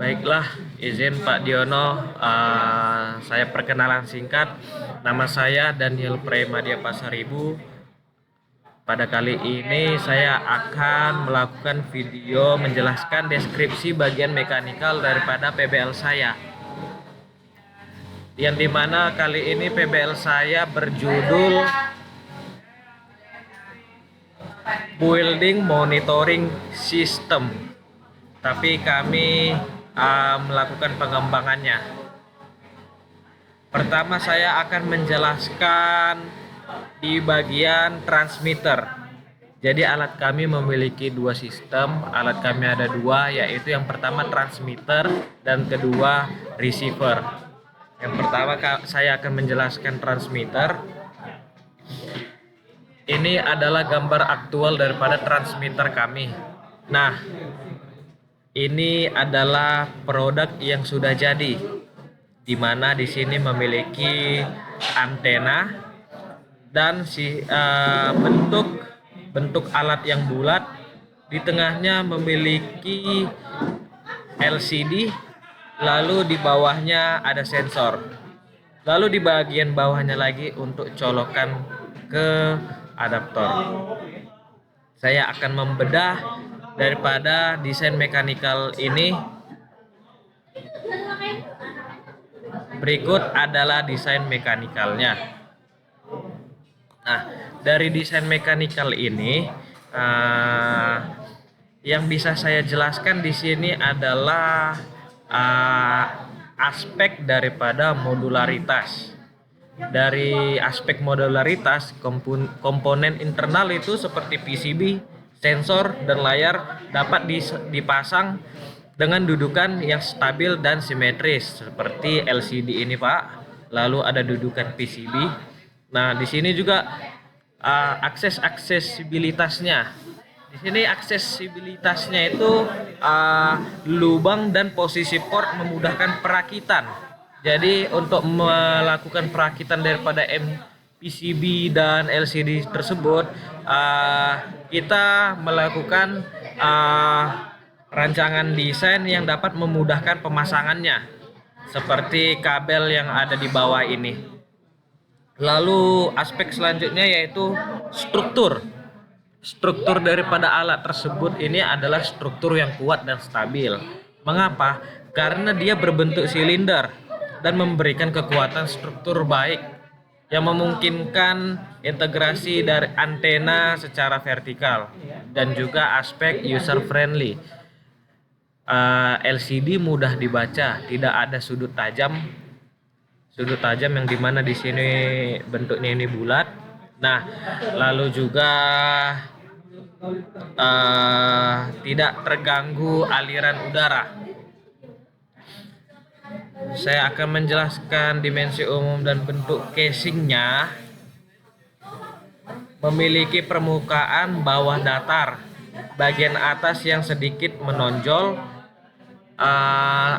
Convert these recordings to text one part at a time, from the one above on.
Baiklah, izin Pak Diono, saya perkenalan singkat. Nama saya Daniel Premadia Pasaribu. Pada kali ini saya akan melakukan video menjelaskan deskripsi bagian mekanikal daripada PBL saya. Yang dimana kali ini PBL saya berjudul Building Monitoring System. Tapi kami melakukan pengembangannya. Pertama saya akan menjelaskan di bagian transmitter. Jadi alat kami memiliki dua sistem. Alat kami ada dua, yaitu yang pertama transmitter dan kedua receiver. Yang pertama saya akan menjelaskan transmitter. Ini adalah gambar aktual daripada transmitter kami. Nah, ini adalah produk yang sudah jadi, di mana di sini memiliki antena dan bentuk alat yang bulat. Di tengahnya memiliki LCD, lalu di bawahnya ada sensor. Lalu di bagian bawahnya lagi untuk colokan ke adaptor. Saya akan membedah daripada desain mekanikal ini. Berikut adalah desain mekanikalnya. Nah, dari desain mekanikal ini yang bisa saya jelaskan di sini adalah aspek daripada modularitas. Dari aspek modularitas, komponen internal itu seperti PCB, sensor, dan layar dapat dipasang dengan dudukan yang stabil dan simetris seperti LCD ini, Pak. Lalu ada dudukan PCB. Nah, di sini juga aksesibilitasnya. Di sini aksesibilitasnya itu lubang dan posisi port memudahkan perakitan. Jadi untuk melakukan perakitan daripada PCB dan LCD tersebut, kita melakukan rancangan desain yang dapat memudahkan pemasangannya, seperti kabel yang ada di bawah ini. Lalu aspek selanjutnya yaitu struktur. Struktur daripada alat tersebut ini adalah struktur yang kuat dan stabil. Mengapa? Karena dia berbentuk silinder dan memberikan kekuatan struktur baik yang memungkinkan integrasi dari antena secara vertikal dan juga aspek user friendly. LCD mudah dibaca, tidak ada sudut tajam yang dimana di sini bentuknya ini bulat. Nah, lalu juga tidak terganggu aliran udara. Saya akan menjelaskan dimensi umum dan bentuk casingnya. Memiliki permukaan bawah datar, bagian atas yang sedikit menonjol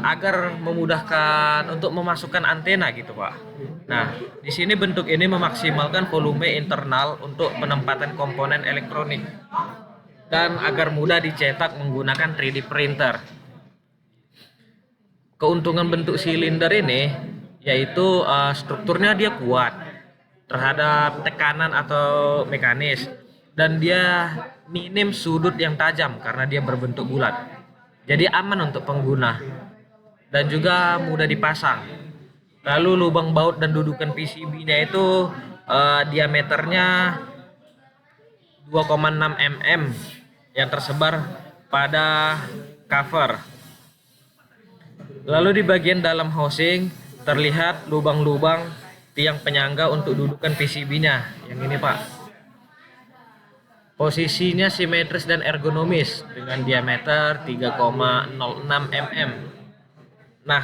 agar memudahkan untuk memasukkan antena gitu, Pak. Nah, di sini bentuk ini memaksimalkan volume internal untuk penempatan komponen elektronik dan agar mudah dicetak menggunakan 3D printer. Keuntungan bentuk silinder ini yaitu strukturnya dia kuat terhadap tekanan atau mekanis, dan dia minim sudut yang tajam karena dia berbentuk bulat. Jadi aman untuk pengguna dan juga mudah dipasang. Lalu lubang baut dan dudukan PCB-nya itu diameternya 2,6 mm yang tersebar pada cover. Lalu di bagian dalam housing terlihat lubang-lubang tiang penyangga untuk dudukan PCB-nya. Yang ini, Pak. Posisinya simetris dan ergonomis dengan diameter 3,06 mm. Nah,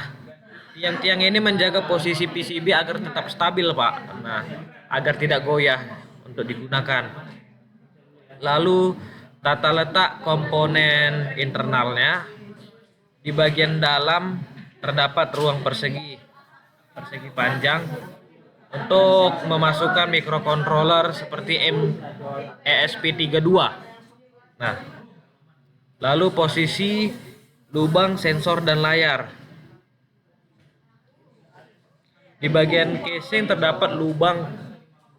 tiang-tiang ini menjaga posisi PCB agar tetap stabil, Pak. Nah, agar tidak goyah untuk digunakan. Lalu tata letak komponen internalnya. Di bagian dalam terdapat ruang persegi panjang untuk memasukkan microcontroller seperti ESP32. Nah, lalu posisi lubang sensor dan layar. Di bagian casing terdapat lubang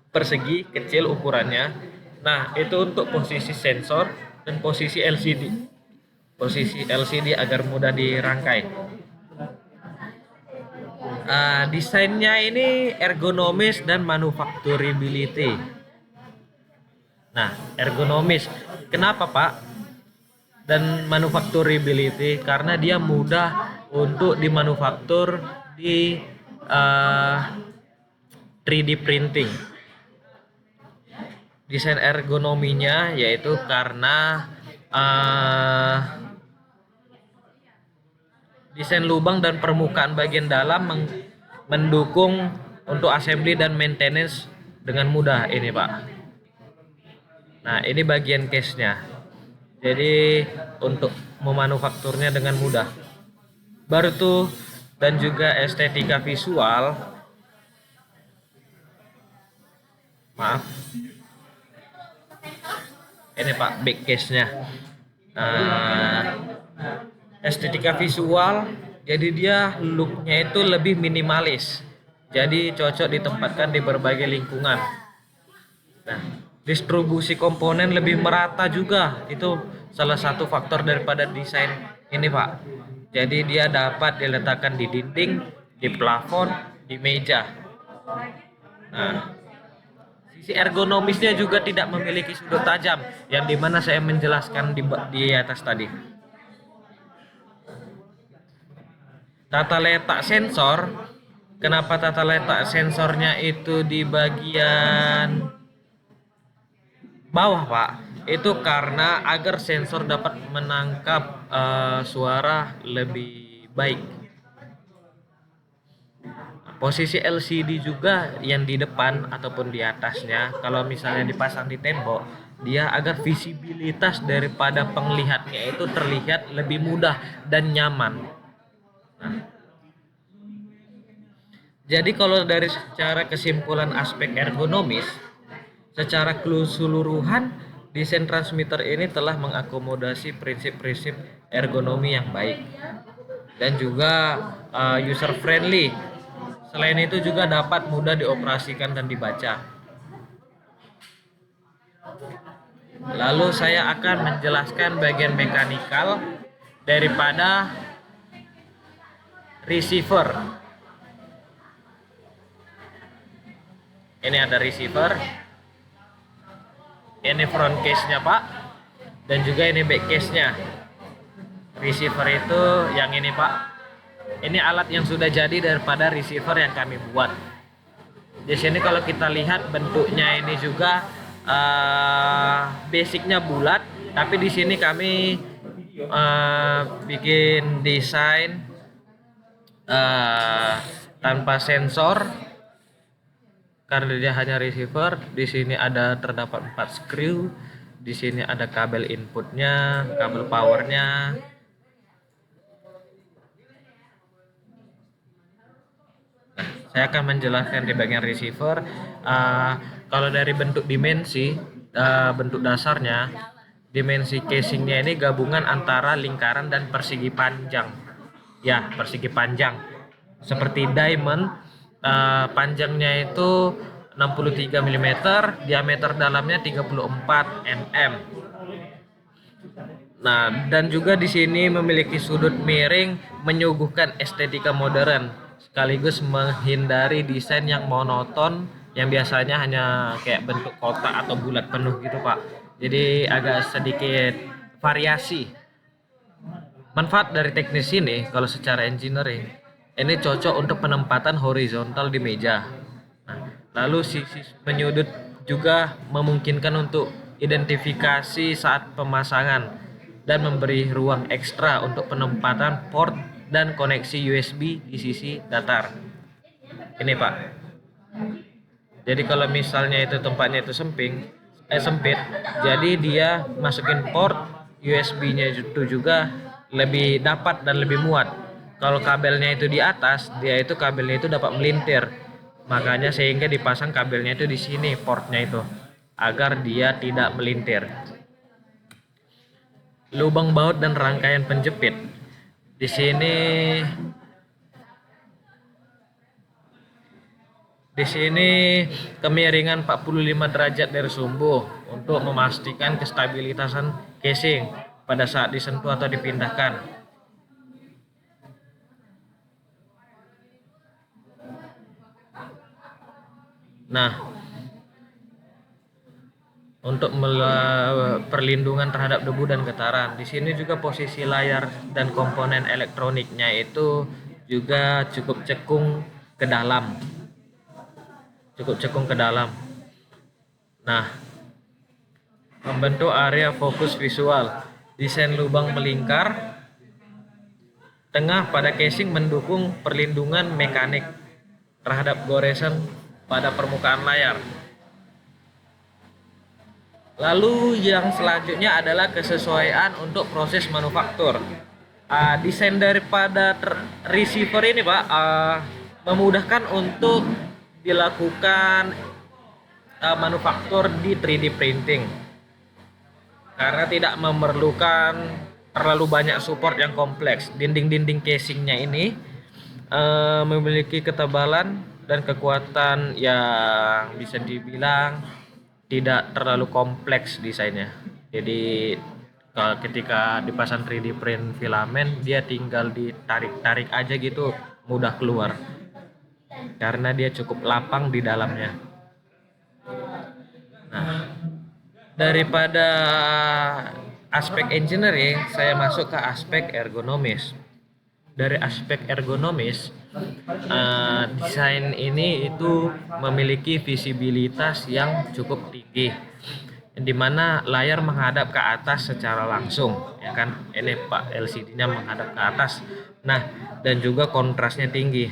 persegi kecil ukurannya. Nah, itu untuk posisi sensor dan posisi LCD. Posisi LCD agar mudah dirangkai. Desainnya ini ergonomis dan manufacturability. Nah, ergonomis. Kenapa, Pak? Dan manufacturability karena dia mudah untuk dimanufaktur di 3D printing. Desain ergonominya yaitu karena desain lubang dan permukaan bagian dalam mendukung untuk assembly dan maintenance dengan mudah ini, Pak. Nah, ini bagian case-nya. Jadi untuk memanufakturnya dengan mudah. Baru tuh, dan juga estetika visual. Maaf. Ini, Pak, back case-nya. Estetika visual, jadi dia look-nya itu lebih minimalis. Jadi cocok ditempatkan di berbagai lingkungan. Nah, distribusi komponen lebih merata juga. Itu salah satu faktor daripada desain ini, Pak. Jadi dia dapat diletakkan di dinding, di plafon, di meja. Nah, sisi ergonomisnya juga tidak memiliki sudut tajam, yang dimana saya menjelaskan di atas tadi. Tata letak sensor, kenapa tata letak sensornya itu di bagian bawah, Pak? Itu karena agar sensor dapat menangkap suara lebih baik. Posisi LCD juga yang di depan ataupun di atasnya, kalau misalnya dipasang di tembok, dia agar visibilitas daripada penglihatnya itu terlihat lebih mudah dan nyaman. Nah, jadi kalau dari secara kesimpulan aspek ergonomis, secara keseluruhan desain transmitter ini telah mengakomodasi prinsip-prinsip ergonomi yang baik dan juga user friendly. Selain itu juga dapat mudah dioperasikan dan dibaca. Lalu saya akan menjelaskan bagian mekanikal daripada receiver. Ini ada receiver. Ini front case-nya, Pak. Dan juga ini back case-nya. Receiver itu yang ini, Pak. Ini alat yang sudah jadi daripada receiver yang kami buat. Di sini kalau kita lihat bentuknya ini juga basicnya bulat, tapi di sini kami bikin desain tanpa sensor karena dia hanya receiver. Di sini terdapat 4 screw, di sini ada kabel inputnya, kabel powernya. Nah, saya akan menjelaskan di bagian receiver. Kalau dari bentuk dimensi, bentuk dasarnya, dimensi casingnya ini gabungan antara lingkaran dan persegi panjang. Ya, persegi panjang. Seperti diamond, panjangnya itu 63 mm, diameter dalamnya 34 mm. Nah, dan juga di sini memiliki sudut miring menyuguhkan estetika modern sekaligus menghindari desain yang monoton yang biasanya hanya kayak bentuk kotak atau bulat penuh gitu, Pak. Jadi agak sedikit variasi. Manfaat dari teknis ini kalau secara engineering ini cocok untuk penempatan horizontal di meja. Nah, lalu sisi menyudut juga memungkinkan untuk identifikasi saat pemasangan dan memberi ruang ekstra untuk penempatan port dan koneksi USB di sisi datar. Ini, Pak. Jadi kalau misalnya itu tempatnya itu sempit, jadi dia masukin port USB-nya itu juga lebih dapat dan lebih muat. Kalau kabelnya itu di atas, dia itu kabelnya itu dapat melintir. Makanya sehingga dipasang kabelnya itu di sini portnya itu agar dia tidak melintir. Lubang baut dan rangkaian penjepit. Di sini Di sini kemiringan 45 derajat dari sumbu untuk memastikan kestabilitasan casing pada saat disentuh atau dipindahkan. Nah, untuk perlindungan terhadap debu dan getaran, di sini juga posisi layar dan komponen elektroniknya itu juga cukup cekung ke dalam. Nah, membentuk area fokus visual. Desain lubang melingkar tengah pada casing mendukung perlindungan mekanik terhadap goresan pada permukaan layar. Lalu yang selanjutnya adalah kesesuaian untuk proses manufaktur. Desain daripada receiver ini Pak memudahkan untuk dilakukan manufaktur di 3D printing karena tidak memerlukan terlalu banyak support yang kompleks. Dinding-dinding casingnya ini memiliki ketebalan dan kekuatan yang bisa dibilang tidak terlalu kompleks desainnya. Jadi ketika dipasang 3D print filamen, dia tinggal ditarik-tarik aja gitu, mudah keluar karena dia cukup lapang di dalamnya. Nah, daripada aspek engineering, saya masuk ke aspek ergonomis. Dari aspek ergonomis, desain ini itu memiliki visibilitas yang cukup tinggi, di mana layar menghadap ke atas secara langsung, ya kan? Ini Pak, LCD-nya menghadap ke atas. Nah, dan juga kontrasnya tinggi.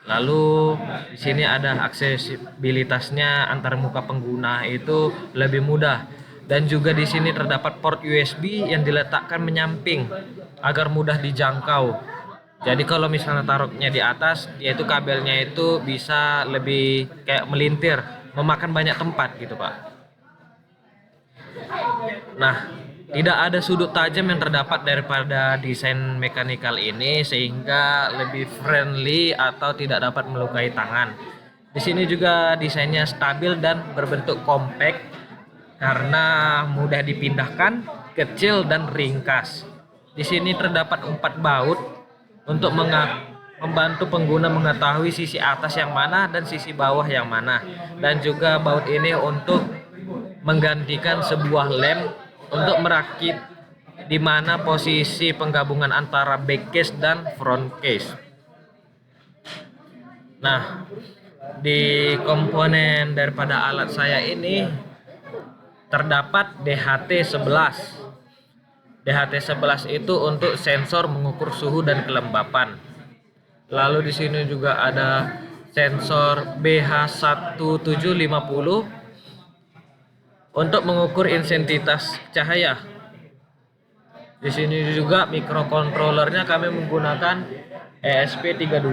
Lalu di sini ada aksesibilitasnya antar muka pengguna itu lebih mudah, dan juga di sini terdapat port USB yang diletakkan menyamping agar mudah dijangkau. Jadi kalau misalnya taruhnya di atas, yaitu kabelnya itu bisa lebih kayak melintir, memakan banyak tempat gitu Pak. Nah, tidak ada sudut tajam yang terdapat daripada desain mekanikal ini sehingga lebih friendly atau tidak dapat melukai tangan. Di sini juga desainnya stabil dan berbentuk compact karena mudah dipindahkan, kecil dan ringkas. Di sini terdapat 4 baut untuk membantu pengguna mengetahui sisi atas yang mana dan sisi bawah yang mana. Dan juga baut ini untuk menggantikan sebuah lem untuk merakit di mana posisi penggabungan antara back case dan front case. Nah, di komponen daripada alat saya ini terdapat DHT11. DHT11 itu untuk sensor mengukur suhu dan kelembapan. Lalu di sini juga ada sensor BH1750 untuk mengukur intensitas cahaya. Di sini juga mikrokontrolernya kami menggunakan ESP32.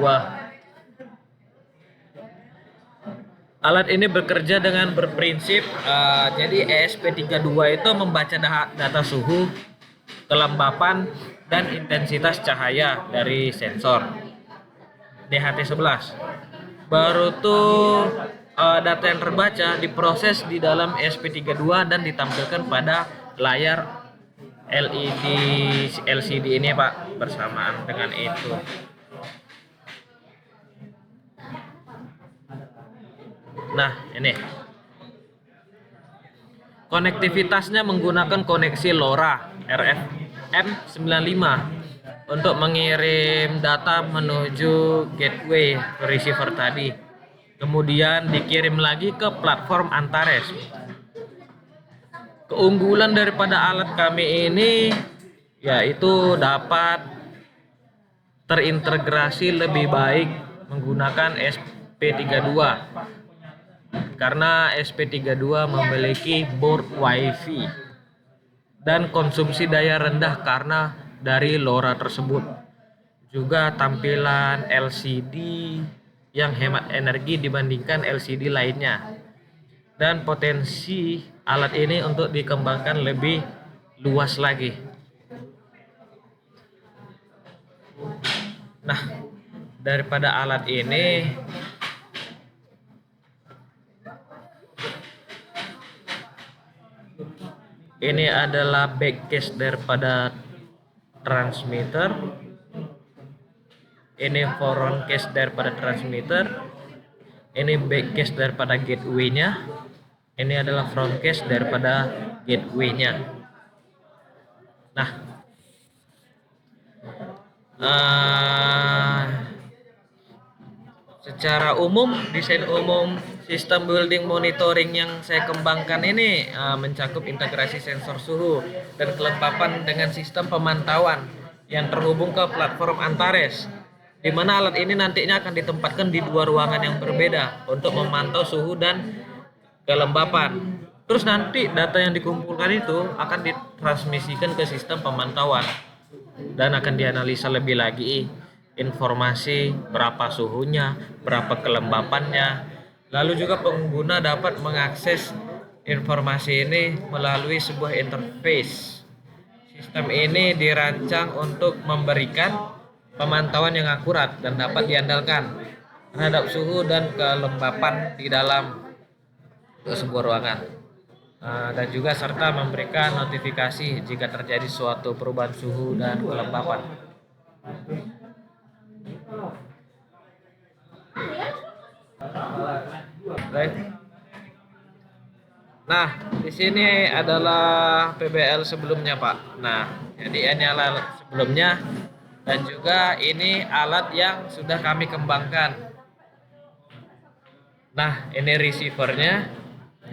Alat ini bekerja dengan berprinsip jadi ESP32 itu membaca data suhu, kelembapan, dan intensitas cahaya dari sensor DHT11. Baru tuh data yang terbaca diproses di dalam ESP32 dan ditampilkan pada layar LED LCD ini Pak, bersamaan dengan itu. Nah, ini konektivitasnya menggunakan koneksi LoRa RFM95 untuk mengirim data menuju gateway receiver tadi, kemudian dikirim lagi ke platform Antares. Keunggulan daripada alat kami ini yaitu dapat terintegrasi lebih baik menggunakan SP32 karena SP32 memiliki board WiFi dan konsumsi daya rendah karena dari LoRa tersebut. Juga tampilan LCD yang hemat energi dibandingkan LCD lainnya, dan potensi alat ini untuk dikembangkan lebih luas lagi. Nah, daripada alat ini adalah backcase daripada transmitter, ini front case daripada transmitter, ini backcase daripada gateway-nya, ini adalah front case daripada gateway-nya. Nah, secara umum, desain umum sistem building monitoring yang saya kembangkan ini mencakup integrasi sensor suhu dan kelembapan dengan sistem pemantauan yang terhubung ke platform Antares, di mana alat ini nantinya akan ditempatkan di dua ruangan yang berbeda untuk memantau suhu dan kelembapan. Terus nanti data yang dikumpulkan itu akan ditransmisikan ke sistem pemantauan dan akan dianalisa lebih lagi informasi berapa suhunya, berapa kelembapannya. Lalu juga pengguna dapat mengakses informasi ini melalui sebuah interface. Sistem ini dirancang untuk memberikan pemantauan yang akurat dan dapat diandalkan terhadap suhu dan kelembapan di dalam sebuah ruangan. Dan juga serta memberikan notifikasi jika terjadi suatu perubahan suhu dan kelembapan. Baik. Nah, di sini adalah PBL sebelumnya, Pak. Nah, jadi ini alat sebelumnya dan juga ini alat yang sudah kami kembangkan. Nah, ini receivernya,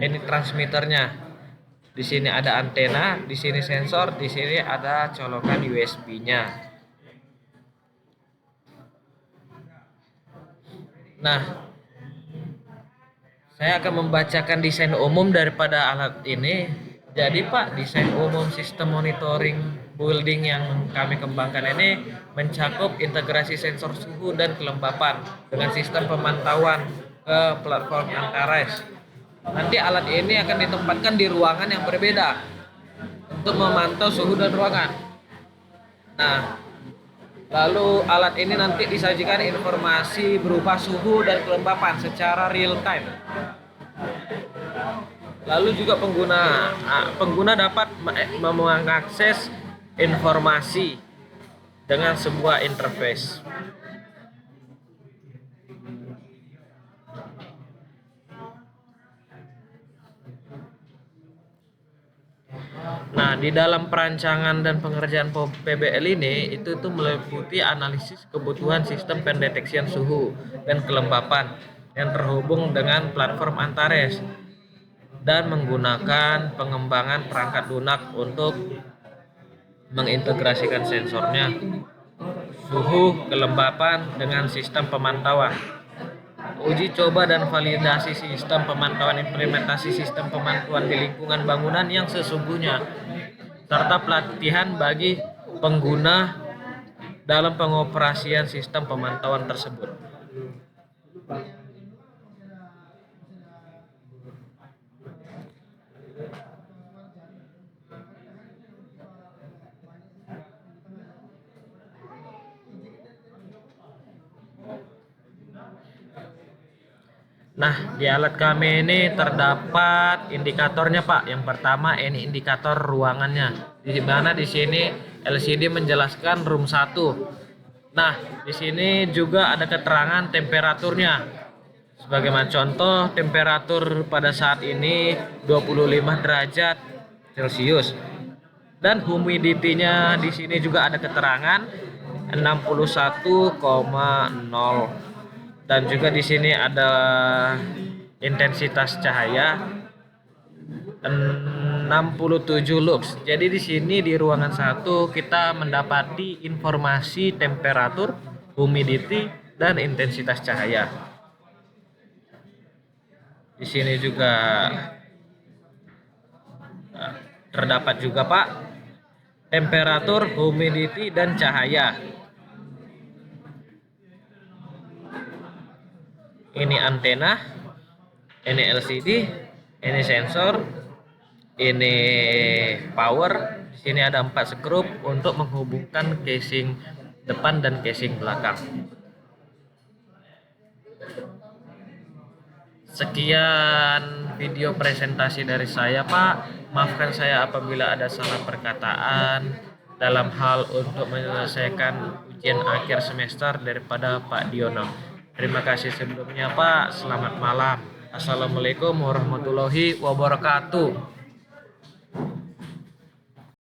ini transmitternya. Di sini ada antena, di sini sensor, di sini ada colokan USB-nya. Nah, saya akan membacakan desain umum daripada alat ini. Jadi Pak, desain umum sistem monitoring building yang kami kembangkan ini mencakup integrasi sensor suhu dan kelembapan dengan sistem pemantauan ke platform Antares. Nanti alat ini akan ditempatkan di ruangan yang berbeda untuk memantau suhu dan ruangan. Nah, lalu alat ini nanti disajikan informasi berupa suhu dan kelembapan secara real time. Lalu juga pengguna dapat mengakses informasi dengan sebuah interface. Nah, di dalam perancangan dan pengerjaan PBL ini itu meliputi analisis kebutuhan sistem pendeteksian suhu dan kelembapan yang terhubung dengan platform Antares dan menggunakan pengembangan perangkat lunak untuk mengintegrasikan sensornya, suhu, kelembapan dengan sistem pemantauan. Uji coba dan validasi sistem pemantauan implementasi sistem pemantauan di lingkungan bangunan yang sesungguhnya, serta pelatihan bagi pengguna dalam pengoperasian sistem pemantauan tersebut. Nah, di alat kami ini terdapat indikatornya, Pak. Yang pertama ini indikator ruangannya. Di mana di sini LCD menjelaskan room 1. Nah, di sini juga ada keterangan temperaturnya. Sebagaimana contoh, temperatur pada saat ini 25 derajat Celcius. Dan humidity-nya di sini juga ada keterangan 61,0. Dan juga di sini ada intensitas cahaya 67 lux. Jadi di sini di ruangan 1 kita mendapati informasi temperatur, humidity dan intensitas cahaya. Di sini juga terdapat juga, Pak, temperatur, humidity dan cahaya. Ini antena, ini LCD, ini sensor, ini power. Di sini ada 4 skrup untuk menghubungkan casing depan dan casing belakang. Sekian video presentasi dari saya, Pak. Maafkan saya apabila ada salah perkataan dalam hal untuk menyelesaikan ujian akhir semester daripada Pak Diono. Terima kasih sebelumnya, Pak. Selamat malam. Assalamualaikum warahmatullahi wabarakatuh.